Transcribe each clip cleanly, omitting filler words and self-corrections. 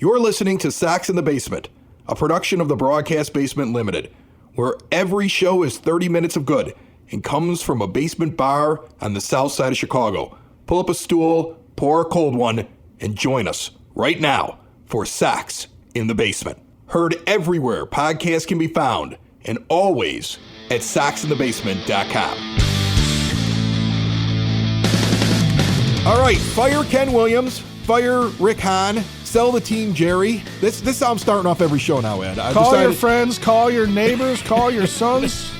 You're listening to Sox in the Basement, a production of the Broadcast Basement Limited, where every show is 30 minutes of good and comes from a basement bar on the south side of Chicago. Pull up a stool, pour a cold one, and join us right now for Sox in the Basement. Heard everywhere podcasts can be found, and always at soxinthebasement.com. All right, fire Ken Williams, fire Rick Hahn, sell the team Jerry. This is how I'm starting off every show now, Ed. Call your friends, call your neighbors, call your sons.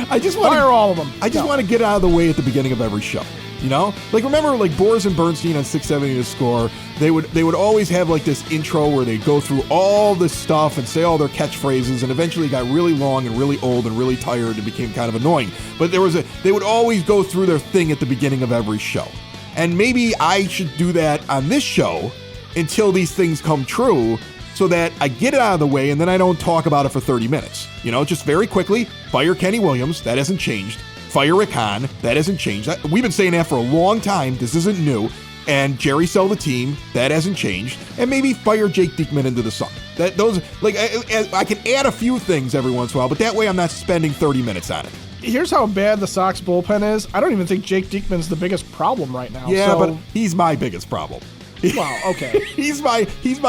Fire all of them. I just want to get it out of the way at the beginning of every show. You know, like remember like Boris and Bernstein on 670 The Score, they would always have like this intro where they go through all this stuff and say all their catchphrases, and eventually it got really long and really old and really tired and became kind of annoying. But they would always go through their thing at the beginning of every show. And maybe I should do that on this show until these things come true, so that I get it out of the way and then I don't talk about it for 30 minutes. You know, just very quickly, fire Kenny Williams, that hasn't changed. Fire Rick Hahn, that hasn't changed. We've been saying that for a long time. This isn't new. And Jerry sell the team, that hasn't changed. And maybe fire Jake Diekman into the sun. I can add a few things every once in a while, but that way I'm not spending 30 minutes on it. Here's how bad the Sox bullpen is. I don't even think Jake Diekman's the biggest problem right now. Yeah, but he's my biggest problem. Well, okay. he's my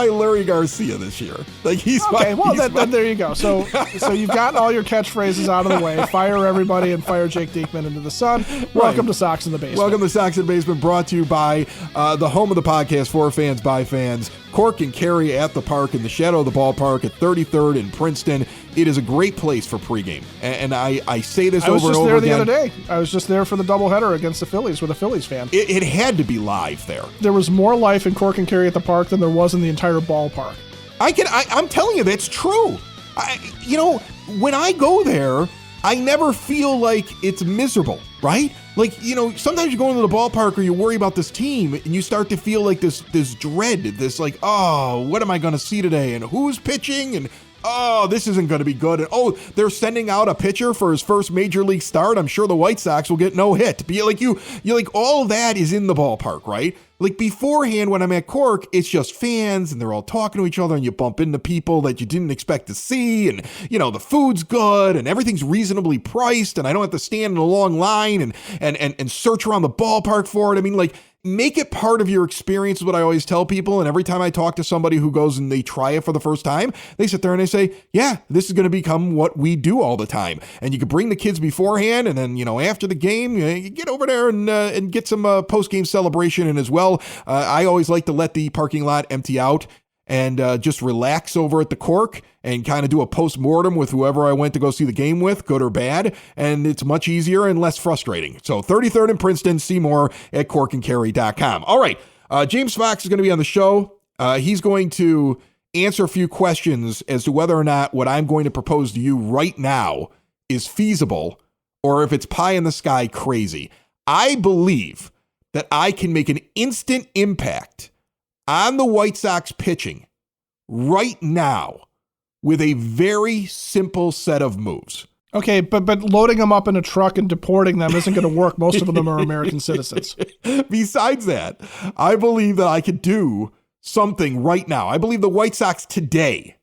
Larry Garcia this year. Like there you go. So you've gotten all your catchphrases out of the way. Fire everybody and fire Jake Diekman into the sun. Welcome to Sox in the Basement. Welcome to Sox in the Basement, brought to you by the home of the podcast for fans by fans. Cork and Carry at the park in the shadow of the ballpark at 33rd in Princeton. It is a great place for pregame. And I say this over and over again. I was just there the other day. I was just there for the doubleheader against the Phillies with a Phillies fan. It had to be live there. There was more life in Cork and Carry at the park than there was in the entire ballpark. I'm telling you, that's true. When I go there, I never feel like it's miserable, right? Like, sometimes you go into the ballpark or you worry about this team and you start to feel like this dread, this like, oh, what am I going to see today? And who's pitching? And oh, this isn't going to be good. And oh, they're sending out a pitcher for his first major league start. I'm sure the White Sox will get no hit. But you like all of that is in the ballpark, right? Like beforehand, when I'm at Cork, it's just fans and they're all talking to each other and you bump into people that you didn't expect to see. And, the food's good and everything's reasonably priced and I don't have to stand in a long line and search around the ballpark for it. I mean, like, make it part of your experience is what I always tell people. And every time I talk to somebody who goes and they try it for the first time, they sit there and they say, yeah, this is going to become what we do all the time. And you can bring the kids beforehand. And then, after the game, you get over there and get some post-game celebration in as well. I always like to let the parking lot empty out and just relax over at the Cork and kind of do a post-mortem with whoever I went to go see the game with, good or bad, and it's much easier and less frustrating. So 33rd in Princeton, see more at corkandcarry.com. All right, James Fox is going to be on the show. He's going to answer a few questions as to whether or not what I'm going to propose to you right now is feasible or if it's pie in the sky crazy. I believe that I can make an instant impact on the White Sox pitching right now with a very simple set of moves. Okay, but loading them up in a truck and deporting them isn't going to work. Most of them are American citizens. Besides that, I believe that I could do something right now. I believe the White Sox today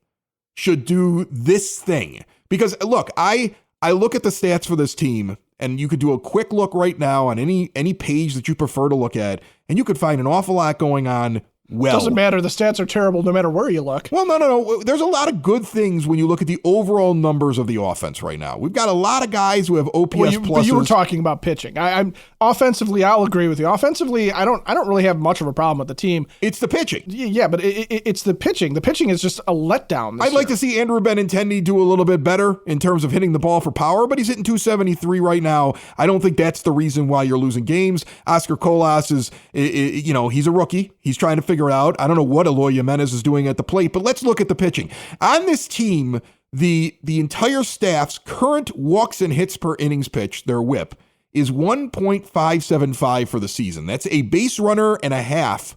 should do this thing. Because, look, I look at the stats for this team, and you could do a quick look right now on any page that you prefer to look at, and you could find an awful lot going on. Well, doesn't matter. The stats are terrible no matter where you look. Well, no. There's a lot of good things when you look at the overall numbers of the offense right now. We've got a lot of guys who have OPS pluses. But you were talking about pitching. I'm offensively, I'll agree with you. Offensively, I don't really have much of a problem with the team. It's the pitching. Yeah, but it's the pitching. The pitching is just a letdown. I'd like to see Andrew Benintendi do a little bit better in terms of hitting the ball for power, but he's hitting 273 right now. I don't think that's the reason why you're losing games. Oscar Colas is, he's a rookie. He's trying to figure it out. I don't know what Eloy Jimenez is doing at the plate, but let's look at the pitching. On this team, the entire staff's current walks and hits per innings pitched, their whip, is 1.575 for the season. That's a base runner and a half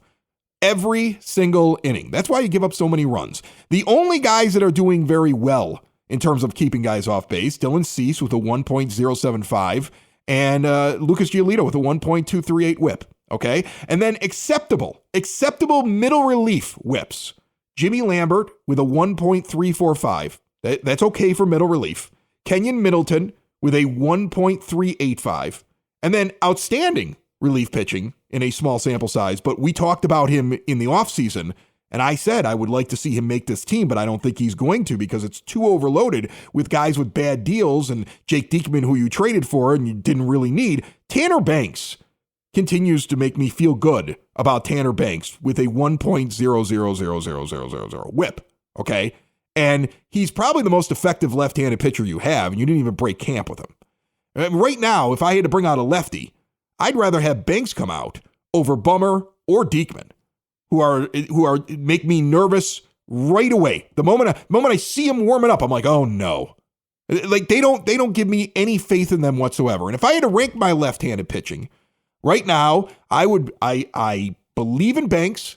every single inning. That's why you give up so many runs. The only guys that are doing very well in terms of keeping guys off base, Dylan Cease with a 1.075 and Lucas Giolito with a 1.238 whip. Okay. And then acceptable middle relief whips. Jimmy Lambert with a 1.345. That's okay for middle relief. Kenyon Middleton with a 1.385. And then outstanding relief pitching in a small sample size. But we talked about him in the offseason, and I said I would like to see him make this team, but I don't think he's going to because it's too overloaded with guys with bad deals and Jake Diekman, who you traded for and you didn't really need. Tanner Banks continues to make me feel good about Tanner Banks with a 1.0000000 whip, okay? And he's probably the most effective left-handed pitcher you have, and you didn't even break camp with him. Right now, if I had to bring out a lefty, I'd rather have Banks come out over Bummer or Diekman, who are make me nervous right away. The moment I see him warming up, I'm like, oh no. Like they don't give me any faith in them whatsoever. And if I had to rank my left-handed pitching, right now, I believe in Banks,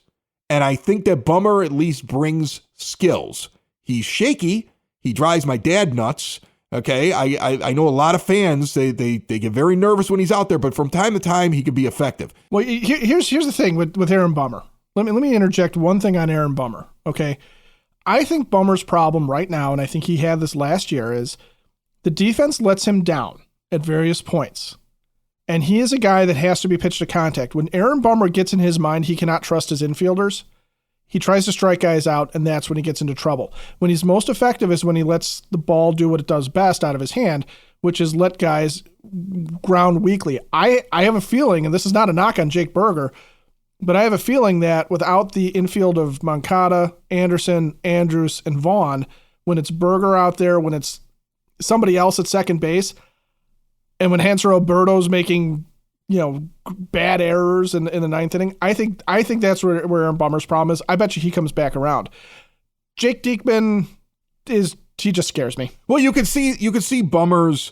and I think that Bummer at least brings skills. He's shaky. He drives my dad nuts. Okay, I know a lot of fans, they get very nervous when he's out there, but from time to time, he can be effective. Well, here's the thing with Aaron Bummer. Let me interject one thing on Aaron Bummer, okay? I think Bummer's problem right now, and I think he had this last year, is the defense lets him down at various points. And he is a guy that has to be pitched to contact. When Aaron Bummer gets in his mind he cannot trust his infielders, he tries to strike guys out, and that's when he gets into trouble. When he's most effective is when he lets the ball do what it does best out of his hand, which is let guys ground weakly. I have a feeling, and this is not a knock on Jake Berger, but I have a feeling that without the infield of Moncada, Anderson, Andrews, and Vaughn, when it's Berger out there, when it's somebody else at second base, and when Hanser Alberto's making bad errors in the ninth inning, I think that's where Aaron Bummer's problem is. I bet you he comes back around. Jake Diekman he just scares me. Well, you can see Bummer's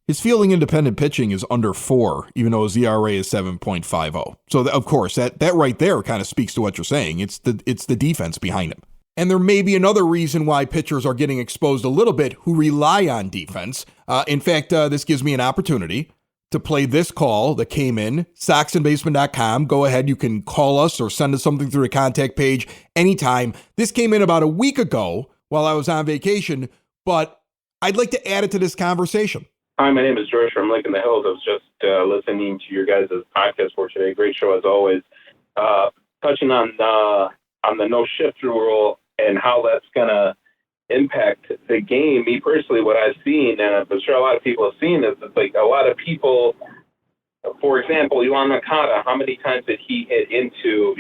his fielding independent pitching is under 4, even though his ERA is 7.50. So of course that right there kind of speaks to what you're saying. It's the defense behind him. And there may be another reason why pitchers are getting exposed a little bit who rely on defense. In fact, this gives me an opportunity to play this call that came in, soxandbasement.com. Go ahead, you can call us or send us something through the contact page anytime. This came in about a week ago while I was on vacation, but I'd like to add it to this conversation. Hi, my name is George from Lincoln the Hills. I was just listening to your guys' podcast for today. Great show as always. Touching on the no shift rule and how that's going to impact the game. Me personally, what I've seen, and I'm sure a lot of people have seen, is that, like, a lot of people, for example, Yoan Moncada, how many times did he hit into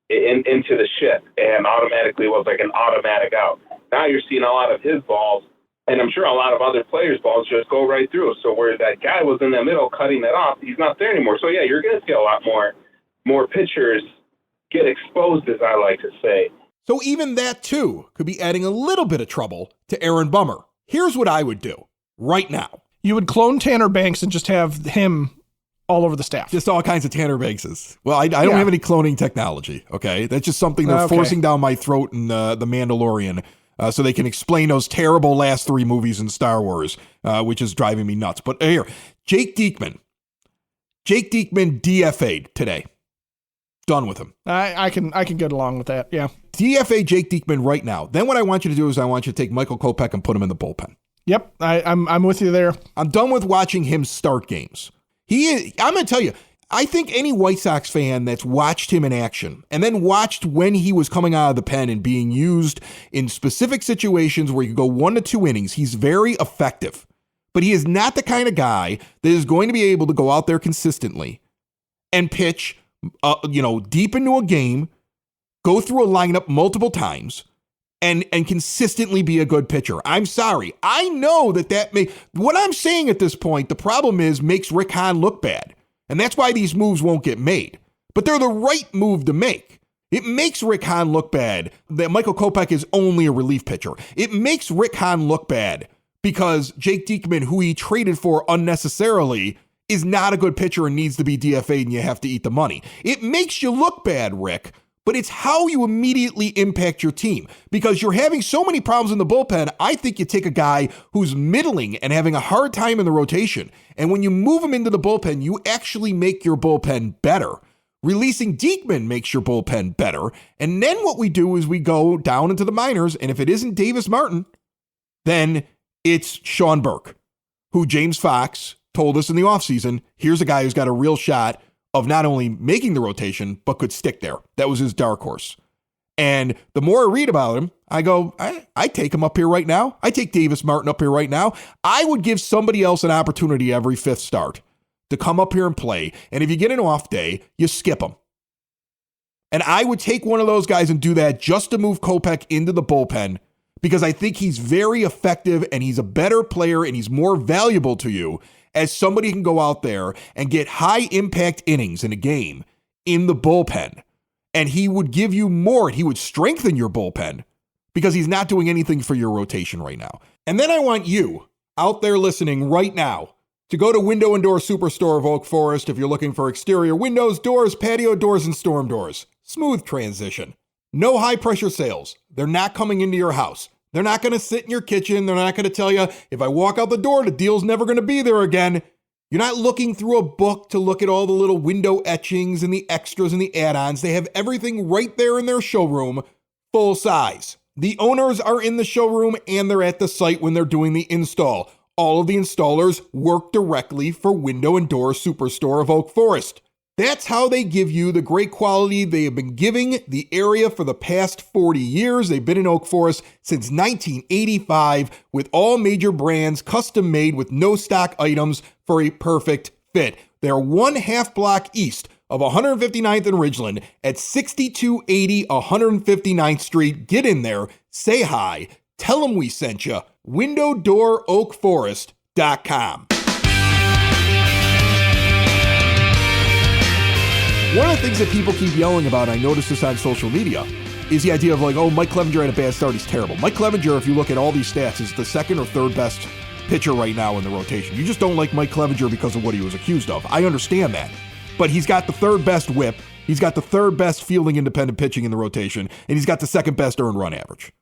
the shift and automatically was like an automatic out? Now you're seeing a lot of his balls, and I'm sure a lot of other players' balls just go right through. So where that guy was in the middle cutting that off, he's not there anymore. So yeah, you're going to see a lot more pitchers get exposed, as I like to say. So even that, too, could be adding a little bit of trouble to Aaron Bummer. Here's what I would do right now. You would clone Tanner Banks and just have him all over the staff. Just all kinds of Tanner Bankses. Well, I don't have any cloning technology, okay? That's just something they're forcing down my throat in The Mandalorian so they can explain those terrible last 3 movies in Star Wars, which is driving me nuts. But here, Jake Diekman. Jake Diekman DFA'd today. Done with him. I can get along with that, yeah. DFA Jake Diekman right now. Then what I want you to do is I want you to take Michael Kopech and put him in the bullpen. Yep, I'm with you there. I'm done with watching him start games. I'm going to tell you, I think any White Sox fan that's watched him in action and then watched when he was coming out of the pen and being used in specific situations where you go 1 to 2 innings, he's very effective. But he is not the kind of guy that is going to be able to go out there consistently and pitch deep into a game, go through a lineup multiple times, and consistently be a good pitcher. I'm sorry. I know what I'm saying at this point, the problem is makes Rick Hahn look bad. And that's why these moves won't get made. But they're the right move to make. It makes Rick Hahn look bad that Michael Kopech is only a relief pitcher. It makes Rick Hahn look bad because Jake Diekman, who he traded for unnecessarily, is not a good pitcher and needs to be DFA'd and you have to eat the money. It makes you look bad, Rick, but it's how you immediately impact your team. Because you're having so many problems in the bullpen, I think you take a guy who's middling and having a hard time in the rotation, and when you move him into the bullpen, you actually make your bullpen better. Releasing Diekman makes your bullpen better. And then what we do is we go down into the minors, and if it isn't Davis Martin, then it's Sean Burke, who James Fox told us in the offseason, here's a guy who's got a real shot of not only making the rotation, but could stick there. That was his dark horse. And the more I read about him, I go, I take him up here right now. I take Davis Martin up here right now. I would give somebody else an opportunity every fifth start to come up here and play. And if you get an off day, you skip them. And I would take one of those guys and do that just to move Kopech into the bullpen, because I think he's very effective and he's a better player and he's more valuable to you as somebody who can go out there and get high impact innings in a game in the bullpen. And he would give you more. He would strengthen your bullpen because he's not doing anything for your rotation right now. And then I want you out there listening right now to go to Window and Door Superstore of Oak Forest if you're looking for exterior windows, doors, patio doors, and storm doors. Smooth transition. No high pressure sales. They're not coming into your house. They're not going to sit in your kitchen. They're not going to tell you, if I walk out the door, the deal's never going to be there again. You're not looking through a book to look at all the little window etchings and the extras and the add-ons. They have everything right there in their showroom, full size. The owners are in the showroom and they're at the site when they're doing the install. All of the installers work directly for Window and Door Superstore of Oak Forest. That's how they give you the great quality they have been giving the area for the past 40 years. They've been in Oak Forest since 1985 with all major brands custom made with no stock items for a perfect fit. They're 1/2 block east of 159th and Ridgeland at 6280 159th Street. Get in there, say hi, tell them we sent you. WindowDoorOakForest.com. One of the things that people keep yelling about, I noticed this on social media, is the idea of like, oh, Mike Clevenger had a bad start, he's terrible. Mike Clevenger, if you look at all these stats, is the second or third best pitcher right now in the rotation. You just don't like Mike Clevenger because of what he was accused of. I understand that. But he's got the third best whip, he's got the third best fielding independent pitching in the rotation, and he's got the second best earned run average.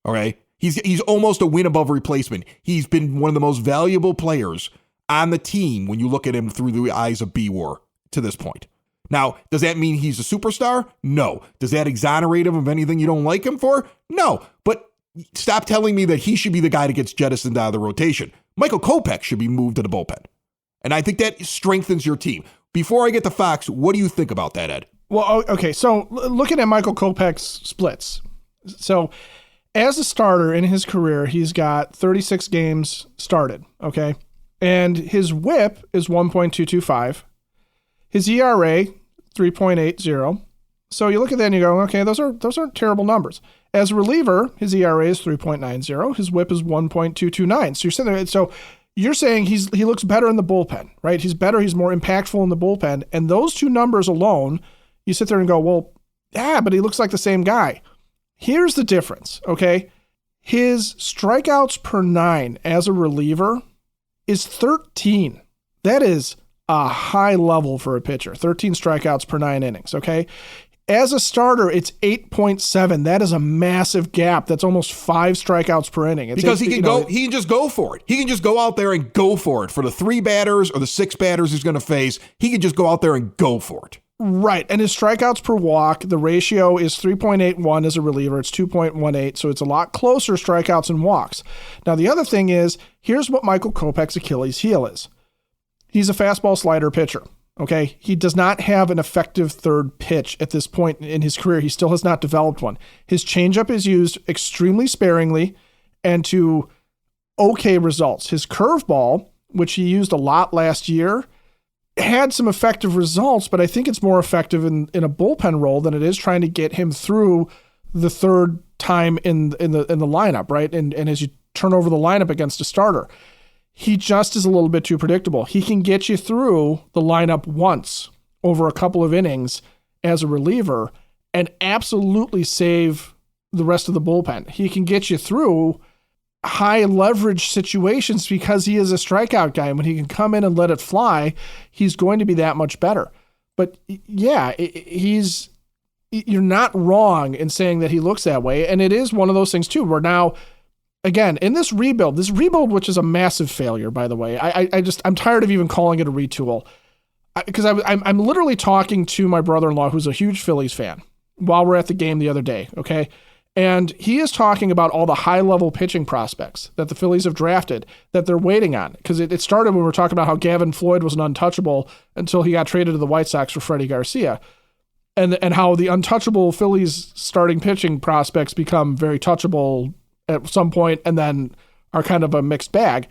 All right? He's almost a win above replacement. He's been one of the most valuable players on the team when you look at him through the eyes of B-War to this point. Now, does that mean he's a superstar? No. Does that exonerate him of anything you don't like him for? No. But stop telling me that he should be the guy that gets jettisoned out of the rotation. Michael Kopech should be moved to the bullpen. And I think that strengthens your team. Before I get to Fox, what do you think about that, Ed? Well, okay. So looking at Michael Kopech's splits. So as a starter in his career, he's got 36 games started. Okay. And his whip is 1.225. His ERA, 3.80. So you look at that and you go, okay, those aren't terrible numbers. As a reliever, his ERA is 3.90. His whip is 1.229. So you're sitting there. So you're saying he looks better in the bullpen, right? He's better. He's more impactful in the bullpen. And those two numbers alone, you sit there and go, well, yeah, but he looks like the same guy. Here's the difference, okay? His strikeouts per 9 as a reliever is 13. That is a high level for a pitcher. 13 strikeouts per 9 innings, okay? As a starter, it's 8.7. That is a massive gap. That's almost 5 strikeouts per inning. Because he can just go for it. He can just go out there and go for it. For the 3 batters or the 6 batters he's going to face, he can just go out there and go for it. Right. And his strikeouts per walk, the ratio is 3.81 as a reliever. It's 2.18. So it's a lot closer strikeouts and walks. Now, the other thing is, here's what Michael Kopech's Achilles heel is. He's a fastball slider pitcher, okay? He does not have an effective third pitch at this point in his career. He still has not developed one. His changeup is used extremely sparingly and to okay results. His curveball, which he used a lot last year, had some effective results, but I think it's more effective in a bullpen role than it is trying to get him through the third time in the lineup, right? And as you turn over the lineup against a starter. He just is a little bit too predictable. He can get you through the lineup once over a couple of innings as a reliever and absolutely save the rest of the bullpen. He can get you through high leverage situations because he is a strikeout guy. And when he can come in and let it fly, he's going to be that much better. But yeah, you're not wrong in saying that he looks that way. And it is one of those things too, where now, again, in this rebuild, which is a massive failure, by the way, I'm tired of even calling it a retool. because I'm literally talking to my brother-in-law who's a huge Phillies fan while we're at the game the other day, okay? And he is talking about all the high-level pitching prospects that the Phillies have drafted that they're waiting on. Because it started when we were talking about how Gavin Floyd was an untouchable until he got traded to the White Sox for Freddie Garcia. And how the untouchable Phillies starting pitching prospects become very touchable at some point and then are kind of a mixed bag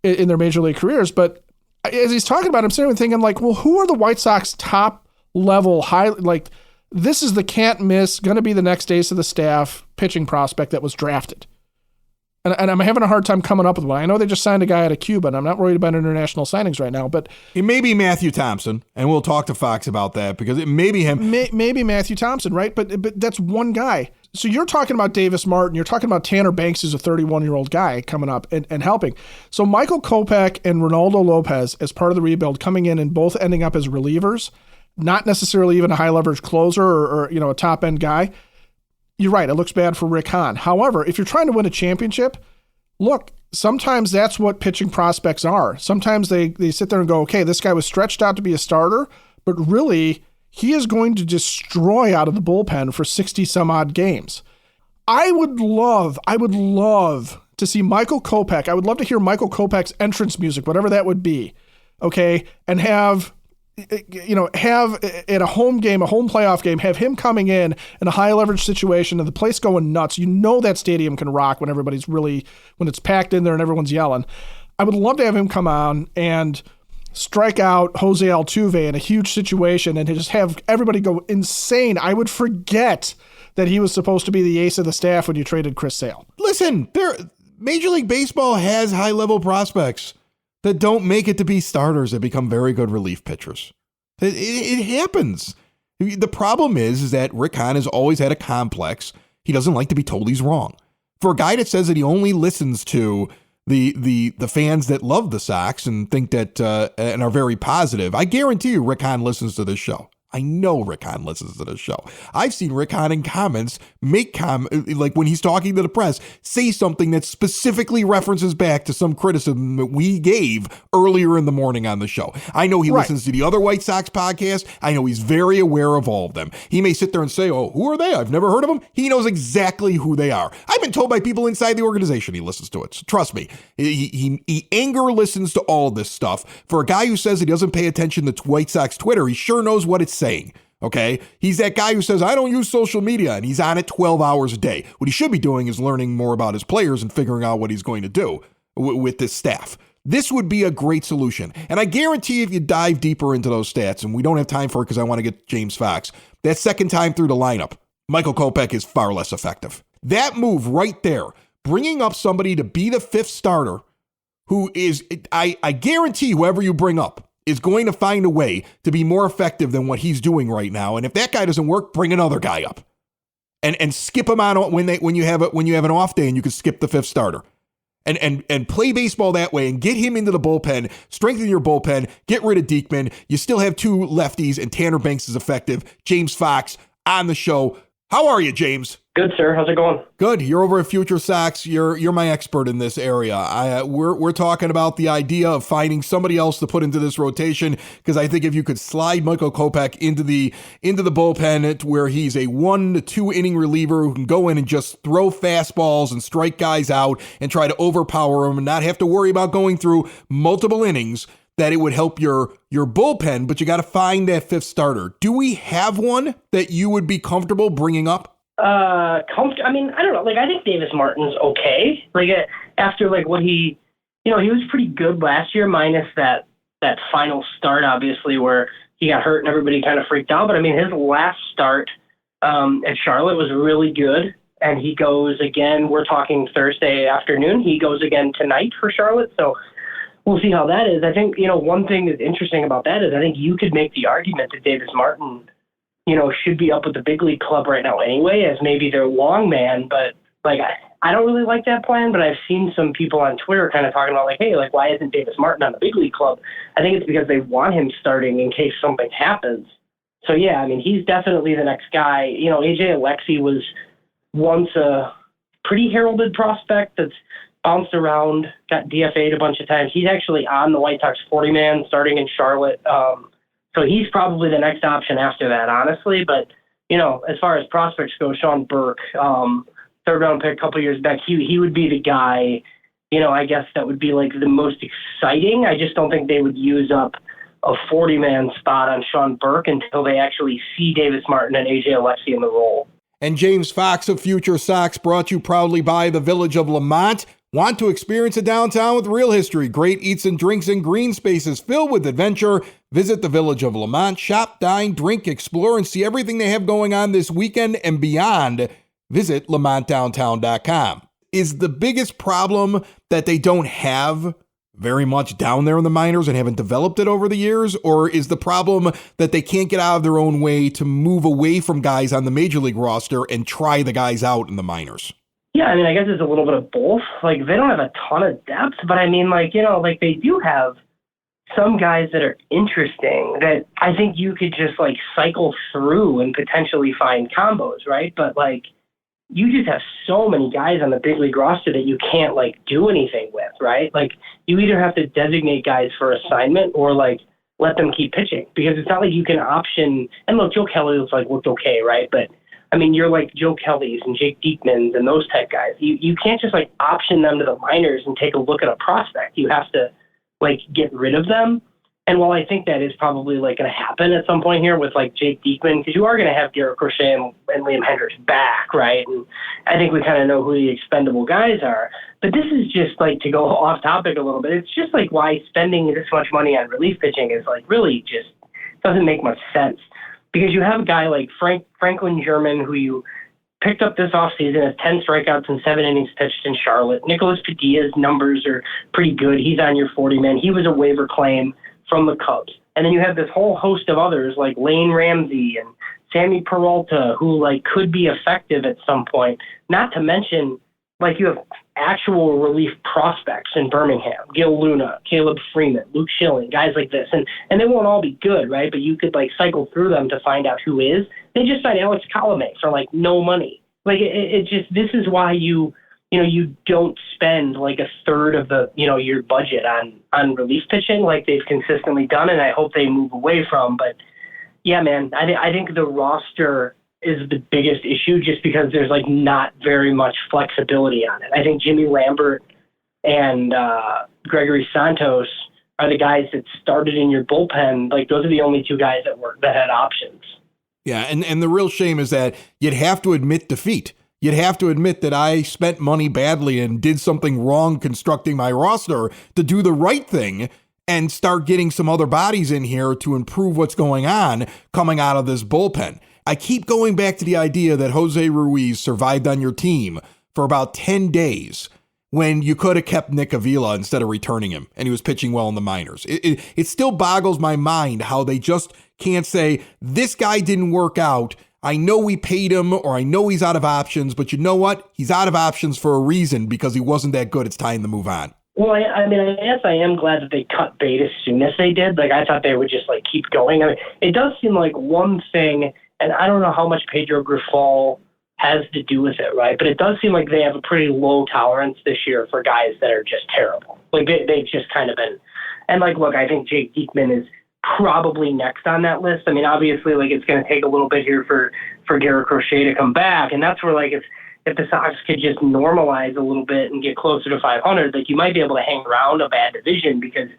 in their major league careers. But as he's talking about it, I'm sitting there thinking, like, well, who are the White Sox top level high, like, this is the can't miss, going to be the next ace of the staff pitching prospect that was drafted. And I'm having a hard time coming up with one. I know they just signed a guy out of Cuba, and I'm not worried about international signings right now, but it may be Matthew Thompson, and we'll talk to Fox about that because it may be him. Maybe Matthew Thompson, right? But that's one guy. So you're talking about Davis Martin. You're talking about Tanner Banks, who's a 31-year-old guy coming up and helping. So Michael Kopech and Ronaldo Lopez, as part of the rebuild, coming in and both ending up as relievers, not necessarily even a high-leverage closer or a top-end guy. You're right. It looks bad for Rick Hahn. However, if you're trying to win a championship, look, sometimes that's what pitching prospects are. Sometimes they sit there and go, okay, this guy was stretched out to be a starter, but really he is going to destroy out of the bullpen for 60 some odd games. I would love to see Michael Kopech. I would love to hear Michael Kopech's entrance music, whatever that would be. Okay. And have at a home game, a home playoff game, have him coming in a high leverage situation and the place going nuts. That stadium can rock when when it's packed in there and everyone's yelling. I would love to have him come on and strike out Jose Altuve in a huge situation and just have everybody go insane. I would forget that he was supposed to be the ace of the staff when you traded Chris Sale. Listen, Major League Baseball has high level prospects that don't make it to be starters that become very good relief pitchers. It happens. The problem is that Rick Hahn has always had a complex. He doesn't like to be told he's wrong. For a guy that says that he only listens to the fans that love the Sox and think that and are very positive, I guarantee you Rick Hahn listens to this show. I know Rick Hahn listens to this show. I've seen Rick Hahn in comments like when he's talking to the press, say something that specifically references back to some criticism that we gave earlier in the morning on the show. I know he listens to the other White Sox podcasts. I know he's very aware of all of them. He may sit there and say, oh, who are they? I've never heard of them. He knows exactly who they are. I've been told by people inside the organization he listens to it. So trust me, he anger listens to all of this stuff. For a guy who says he doesn't pay attention to White Sox Twitter, he sure knows what it's saying. Okay. He's that guy who says, I don't use social media, and he's on it 12 hours a day. What he should be doing is learning more about his players and figuring out what he's going to do with this staff. This would be a great solution. And I guarantee if you dive deeper into those stats, and we don't have time for it because I want to get James Fox, that second time through the lineup, Michael Kopech is far less effective. That move right there, bringing up somebody to be the fifth starter, who is, I guarantee whoever you bring up is going to find a way to be more effective than what he's doing right now. And if that guy doesn't work, bring another guy up and skip him on when you have an off day and you can skip the fifth starter and play baseball that way and get him into the bullpen, strengthen your bullpen, get rid of Diekman. You still have two lefties and Tanner Banks is effective. James Fox on the show. How are you, James? Good, sir. How's it going? Good. You're over at FutureSox. You're my expert in this area. We're talking about the idea of finding somebody else to put into this rotation, because I think if you could slide Michael Kopech into the bullpen where he's a 1 to 2 inning reliever who can go in and just throw fastballs and strike guys out and try to overpower them and not have to worry about going through multiple innings, that it would help your bullpen, but you got to find that fifth starter. Do we have one that you would be comfortable bringing up? I don't know. I think Davis Martin's okay. After what he was pretty good last year, minus that final start, obviously, where he got hurt and everybody kind of freaked out. But his last start at Charlotte was really good. And he goes again, we're talking Thursday afternoon. He goes again tonight for Charlotte. So we'll see how that is. I think, one thing that's interesting about that is I think you could make the argument that Davis Martin, should be up with the big league club right now anyway, as maybe their long man. But I don't really like that plan, but I've seen some people on Twitter kind of talking about hey, why isn't Davis Martin on the big league club? I think it's because they want him starting in case something happens. So yeah, he's definitely the next guy. AJ Alexy was once a pretty heralded prospect that's bounced around, got DFA'd a bunch of times. He's actually on the White Sox 40-man starting in Charlotte. So he's probably the next option after that, honestly. But, as far as prospects go, Sean Burke, third round pick a couple years back, he would be the guy, I guess that would be like the most exciting. I just don't think they would use up a 40-man spot on Sean Burke until they actually see Davis Martin and AJ Alexy in the role. And James Fox of FutureSox, brought to you proudly by the Village of Lamont. Want to experience a downtown with real history, great eats and drinks, and green spaces filled with adventure? Visit the Village of Lamont. Shop, dine, drink, explore, and see everything they have going on this weekend and beyond. Visit lamontdowntown.com. Is the biggest problem that they don't have very much down there in the minors and haven't developed it over the years? Or is the problem that they can't get out of their own way to move away from guys on the major league roster and try the guys out in the minors? Yeah, I guess it's a little bit of both. They don't have a ton of depth, but they do have some guys that are interesting that I think you could just cycle through and potentially find combos, right? But you just have so many guys on the big league roster that you can't do anything with, right? You either have to designate guys for assignment or let them keep pitching, because it's not like you can option. And look, Joe Kelly looked okay, right? But you're Joe Kelly's and Jake Diekman's and those type guys. You can't just option them to the minors and take a look at a prospect. You have to get rid of them. And while I think that is probably going to happen at some point here with Jake Diekman, because you are going to have Garrett Crochet and Liam Hendriks back, right? And I think we kind of know who the expendable guys are. But this is just to go off topic a little bit. It's just why spending this much money on relief pitching is really just doesn't make much sense. Because you have a guy like Franklin German, who you picked up this offseason, has 10 strikeouts and 7 innings pitched in Charlotte. Nicholas Padilla's numbers are pretty good. He's on your 40-man. He was a waiver claim from the Cubs. And then you have this whole host of others like Lane Ramsey and Sammy Peralta, who could be effective at some point. Not to mention, you have actual relief prospects in Birmingham: Gil Luna, Caleb Freeman, Luke Schilling, guys like this. And they won't all be good, right? But you could cycle through them to find out who is. They just signed Alex Colomé for no money. It just, this is why you don't spend a third of the, your budget on relief pitching like they've consistently done, and I hope they move away from. But yeah, man, I think the roster is the biggest issue, just because there's not very much flexibility on it. I think Jimmy Lambert and Gregory Santos are the guys that started in your bullpen. Those are the only two guys that had options. Yeah, and the real shame is that you'd have to admit defeat. You'd have to admit that I spent money badly and did something wrong constructing my roster to do the right thing and start getting some other bodies in here to improve what's going on coming out of this bullpen. I keep going back to the idea that Jose Ruiz survived on your team for about 10 days when you could have kept Nick Avila instead of returning him, and he was pitching well in the minors. It still boggles my mind how they just can't say, this guy didn't work out. I know we paid him, or I know he's out of options, but you know what? He's out of options for a reason, because he wasn't that good. It's time to move on. Well, I guess I am glad that they cut bait as soon as they did. I thought they would just keep going. It does seem like one thing, and I don't know how much Pedro Grifol has to do with it, right? But it does seem like they have a pretty low tolerance this year for guys that are just terrible. They've just kind of been, and look, I think Jake Diekman is probably next on that list. Obviously, it's going to take a little bit here for Garrett Crochet to come back, and that's where if the Sox could just normalize a little bit and get closer to 500, you might be able to hang around a bad division. Because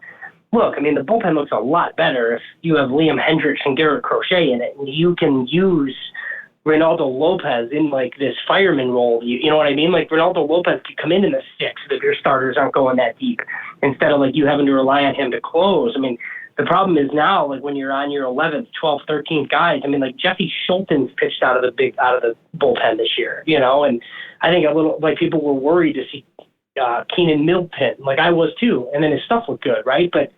look, the bullpen looks a lot better if you have Liam Hendriks and Garrett Crochet in it, and you can use Reynaldo Lopez in this fireman role. You know what I mean? Reynaldo Lopez could come in the sixth if your starters aren't going that deep, instead of you having to rely on him to close. The problem is now, when you're on your 11th, 12th, 13th guys, Jeffy Schulten's pitched out of the bullpen this year, and I think a little, people were worried to see Keenan Middleton, I was too, and then his stuff looked good, right? But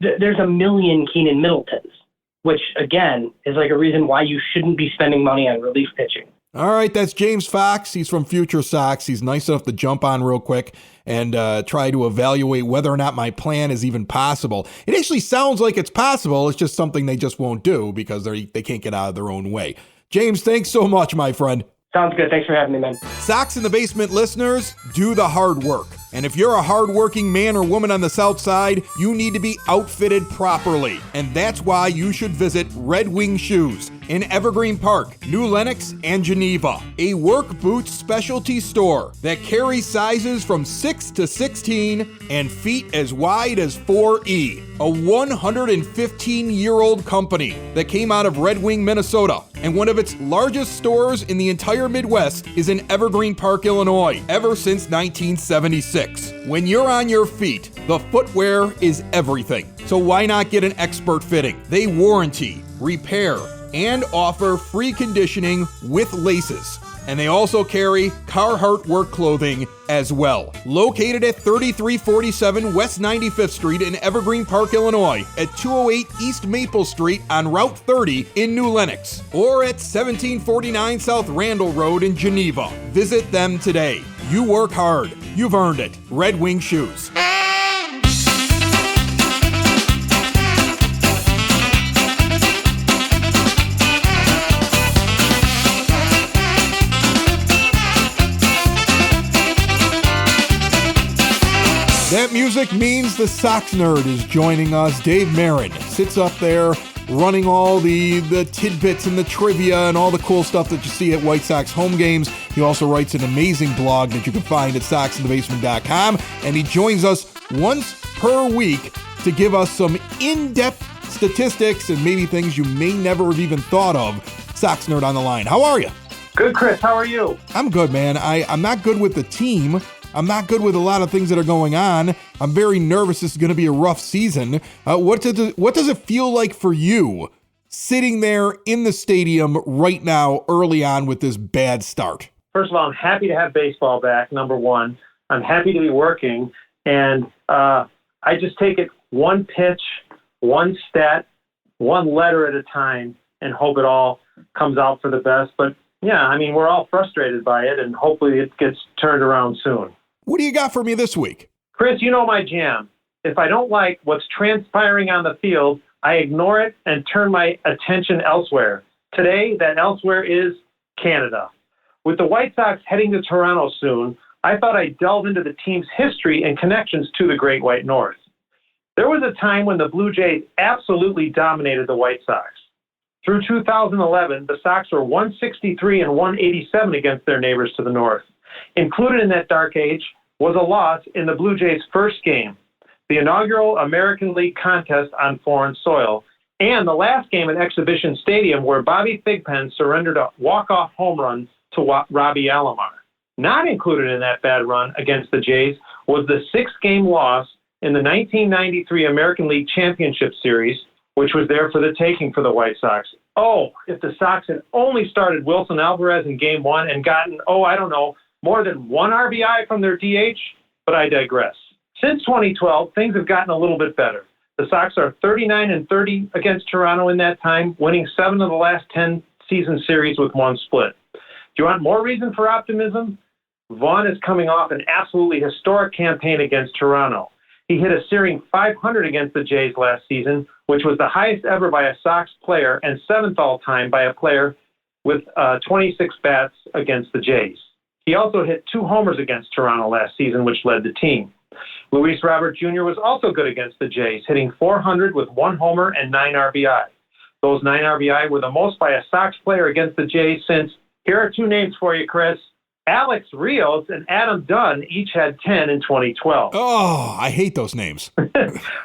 there's a million Keenan Middletons, which again is a reason why you shouldn't be spending money on relief pitching. All right, that's James Fox. He's from FutureSox. He's nice enough to jump on real quick and try to evaluate whether or not my plan is even possible. It actually sounds like it's possible. It's just something they just won't do because they can't get out of their own way. James, thanks so much, my friend. Sounds good. Thanks for having me, man. Sox in the Basement listeners, do the hard work. And if you're a hardworking man or woman on the South Side, you need to be outfitted properly. And that's why you should visit Red Wing Shoes in Evergreen Park, New Lenox, and Geneva. A work boots specialty store that carries sizes from 6 to 16 and feet as wide as 4E. A 115-year-old company that came out of Red Wing, Minnesota. And one of its largest stores in the entire Midwest is in Evergreen Park, Illinois, ever since 1976. When you're on your feet, the footwear is everything. So why not get an expert fitting? They warranty, repair, and offer free conditioning with laces. And they also carry Carhartt work clothing as well. Located at 3347 West 95th Street in Evergreen Park, Illinois, at 208 East Maple Street on Route 30 in New Lenox, or at 1749 South Randall Road in Geneva. Visit them today. You work hard. You've earned it. Red Wing Shoes. That music means the Sox Nerd is joining us. Dave Marran sits up there running all the tidbits and the trivia and all the cool stuff that you see at White Sox home games. He also writes an amazing blog that you can find at soxinthebasement.com, and he joins us once per week to give us some in-depth statistics and maybe things you may never have even thought of. Sox Nerd on the line. How are you? Good, Chris. How are you? I'm good, man. I'm not good with the team. I'm not good with a lot of things that are going on. I'm very nervous. This is going to be a rough season. What does it feel like for you sitting there in the stadium right now early on with this bad start? First of all, I'm happy to have baseball back, number one. I'm happy to be working. And I just take it one pitch, one stat, one letter at a time and hope it all comes out for the best. But, yeah, I mean, we're all frustrated by it, and hopefully it gets turned around soon. What do you got for me this week? Chris, you know my jam. If I don't like what's transpiring on the field, I ignore it and turn my attention elsewhere. Today, that elsewhere is Canada. With the White Sox heading to Toronto soon, I thought I'd delve into the team's history and connections to the Great White North. There was a time when the Blue Jays absolutely dominated the White Sox. Through 2011, the Sox were 163 and 187 against their neighbors to the north. Included in that dark age was a loss in the Blue Jays' first game, the inaugural American League contest on foreign soil, and the last game at Exhibition Stadium where Bobby Thigpen surrendered a walk-off home run to Robbie Alomar. Not included in that bad run against the Jays was the six-game loss in the 1993 American League Championship Series, which was there for the taking for the White Sox. Oh, if the Sox had only started Wilson Alvarez in Game 1 and gotten, more than one RBI from their DH, but I digress. Since 2012, things have gotten a little bit better. The Sox are 39-30 against Toronto in that time, winning 7 of the last 10 season series with one split. Do you want more reason for optimism? Vaughn is coming off an absolutely historic campaign against Toronto. He hit a searing .500 against the Jays last season, which was the highest ever by a Sox player and 7th all-time by a player with 26 bats against the Jays. He also hit 2 homers against Toronto last season, which led the team. Luis Robert Jr. was also good against the Jays, hitting .400 with 1 homer and 9 RBI. Those 9 RBI were the most by a Sox player against the Jays since, here are 2 names for you, Chris, Alex Rios and Adam Dunn each had 10 in 2012. Oh, I hate those names.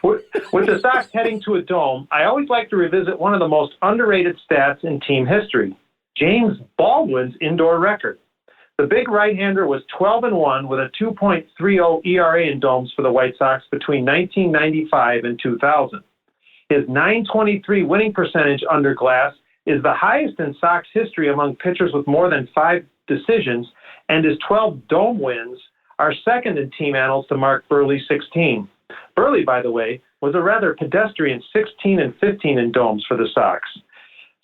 With the Sox heading to a dome, I always like to revisit one of the most underrated stats in team history, James Baldwin's indoor record. The big right-hander was 12-1 with a 2.30 ERA in domes for the White Sox between 1995 and 2000. His .923 winning percentage under glass is the highest in Sox history among pitchers with more than 5 decisions, and his 12 dome wins are second in team annals to Mark Buehrle's 16. Buehrle, by the way, was a rather pedestrian 16 and 15 in domes for the Sox.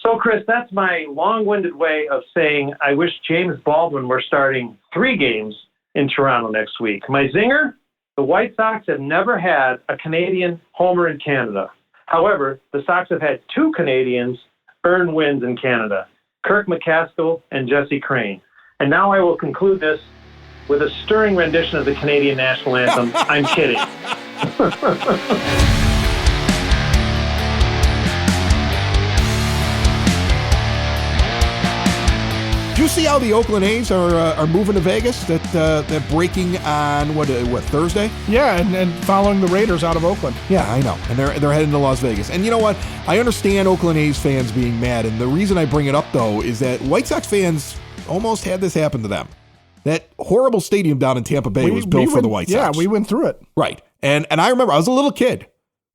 So, Chris, that's my long-winded way of saying I wish James Baldwin were starting 3 games in Toronto next week. My zinger? The White Sox have never had a Canadian homer in Canada. However, the Sox have had 2 Canadians earn wins in Canada, Kirk McCaskill and Jesse Crane. And now I will conclude this with a stirring rendition of the Canadian national anthem. I'm kidding. Do you see how the Oakland A's are moving to Vegas? They're breaking on what Thursday? Yeah, and following the Raiders out of Oakland. Yeah, I know. And they're heading to Las Vegas. And you know what? I understand Oakland A's fans being mad. And the reason I bring it up, though, is that White Sox fans almost had this happen to them. That horrible stadium down in Tampa Bay was built for the White Sox. Yeah, we went through it. Right. And I remember I was a little kid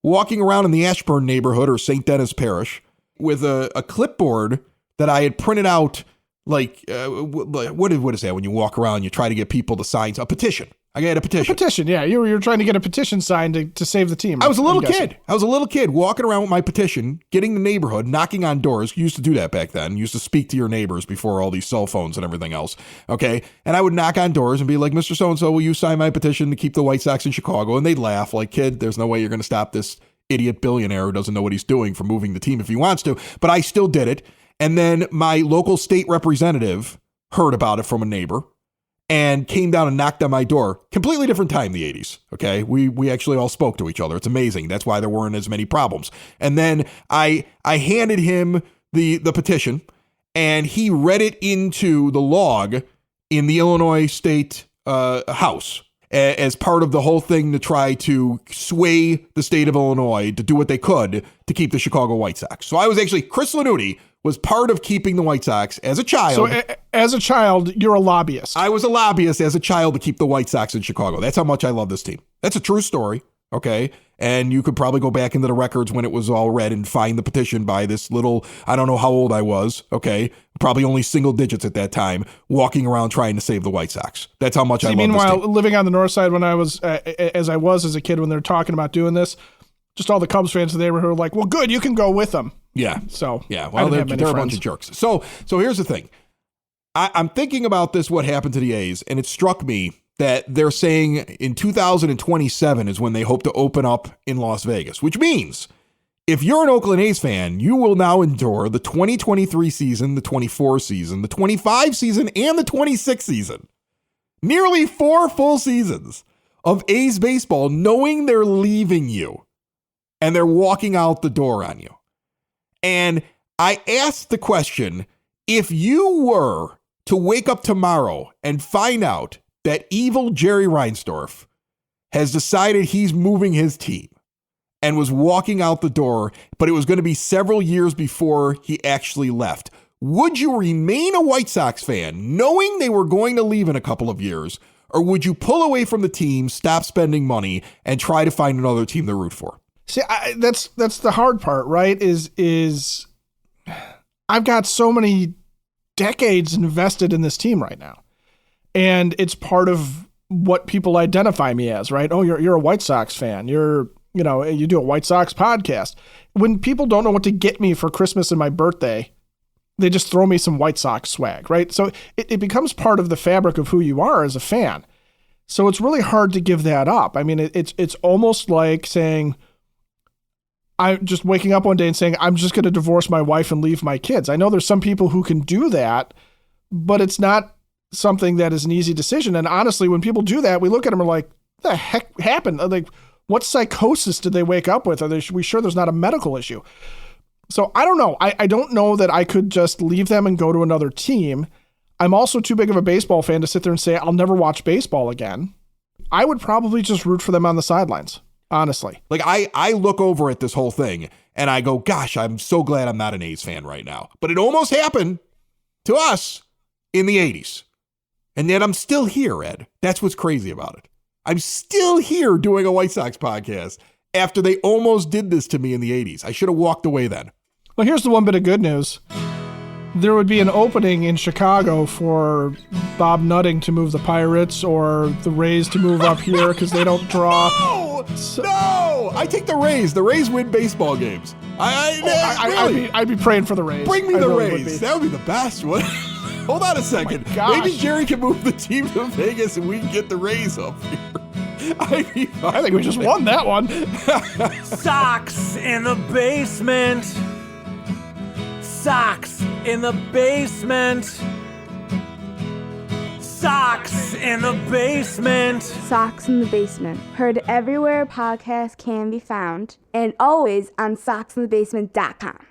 walking around in the Ashburn neighborhood or St. Dennis Parish with a clipboard that I had printed out. Like, what is that when you walk around, you try to get people to sign a petition? I got a petition. A petition, yeah. You were trying to get a petition signed to save the team. I was a little kid. I was a little kid walking around with my petition, getting the neighborhood, knocking on doors. You used to do that back then. You used to speak to your neighbors before all these cell phones and everything else. Okay. And I would knock on doors and be like, Mr. So-and-so, will you sign my petition to keep the White Sox in Chicago? And they'd laugh like, kid, there's no way you're going to stop this idiot billionaire who doesn't know what he's doing from moving the team if he wants to. But I still did it. And then my local state representative heard about it from a neighbor and came down and knocked on my door. Completely different time, the 80s. Okay. We actually all spoke to each other. It's amazing. That's why there weren't as many problems. And then I handed him the petition and he read it into the log in the Illinois State House as part of the whole thing to try to sway the state of Illinois to do what they could to keep the Chicago White Sox. So I was actually, Chris Lanuti was part of keeping the White Sox as a child. So as a child, you're a lobbyist. I was a lobbyist as a child to keep the White Sox in Chicago. That's how much I love this team. That's a true story. Okay. And you could probably go back into the records when it was all read and find the petition by this little, I don't know how old I was. Okay. Probably only single digits at that time, walking around trying to save the White Sox. That's how much I love this team. Meanwhile, living on the north side when I was, as a kid, when they were talking about doing this, just all the Cubs fans in the neighborhood were like, well, good, you can go with them. Yeah. So, yeah. Well, they're a bunch of jerks. So here's the thing. I'm thinking about this, what happened to the A's, and it struck me that they're saying in 2027 is when they hope to open up in Las Vegas, which means if you're an Oakland A's fan, you will now endure the 2023 season, the 24 season, the 25 season, and the 26 season. Nearly 4 full seasons of A's baseball, knowing they're leaving you and they're walking out the door on you. And I asked the question, if you were to wake up tomorrow and find out that evil Jerry Reinsdorf has decided he's moving his team and was walking out the door, but it was going to be several years before he actually left, would you remain a White Sox fan knowing they were going to leave in a couple of years, or would you pull away from the team, stop spending money, and try to find another team to root for? See, that's the hard part, right? Is I've got so many decades invested in this team right now, and it's part of what people identify me as, right? Oh, you're a White Sox fan. You do a White Sox podcast. When people don't know what to get me for Christmas and my birthday, they just throw me some White Sox swag, right? So it becomes part of the fabric of who you are as a fan. So it's really hard to give that up. I mean, it's almost like saying, I'm just waking up one day and saying, I'm just going to divorce my wife and leave my kids. I know there's some people who can do that, but it's not something that is an easy decision. And honestly, when people do that, we look at them and we're like, what the heck happened? Like, what psychosis did they wake up with? Are we sure there's not a medical issue? So I don't know. I don't know that I could just leave them and go to another team. I'm also too big of a baseball fan to sit there and say, I'll never watch baseball again. I would probably just root for them on the sidelines. Honestly. Like I look over at this whole thing and I go, gosh, I'm so glad I'm not an A's fan right now. But it almost happened to us in the 80s. And yet I'm still here, Ed. That's what's crazy about it. I'm still here doing a White Sox podcast after they almost did this to me in the 80s. I should have walked away then. Well, here's the one bit of good news. There would be an opening in Chicago for Bob Nutting to move the Pirates or the Rays to move up here because they don't draw. No! I take the Rays. The Rays win baseball games. Really? I'd be praying for the Rays. Bring me the Rays. That would be the best one. Hold on a second. Maybe Jerry can move the team to Vegas and we can get the Rays up here. I think we just won that one. Sox in the basement. Sox in the basement. Sox in the basement. Sox in the Basement. Heard everywhere podcasts can be found and always on soxinthebasement.com.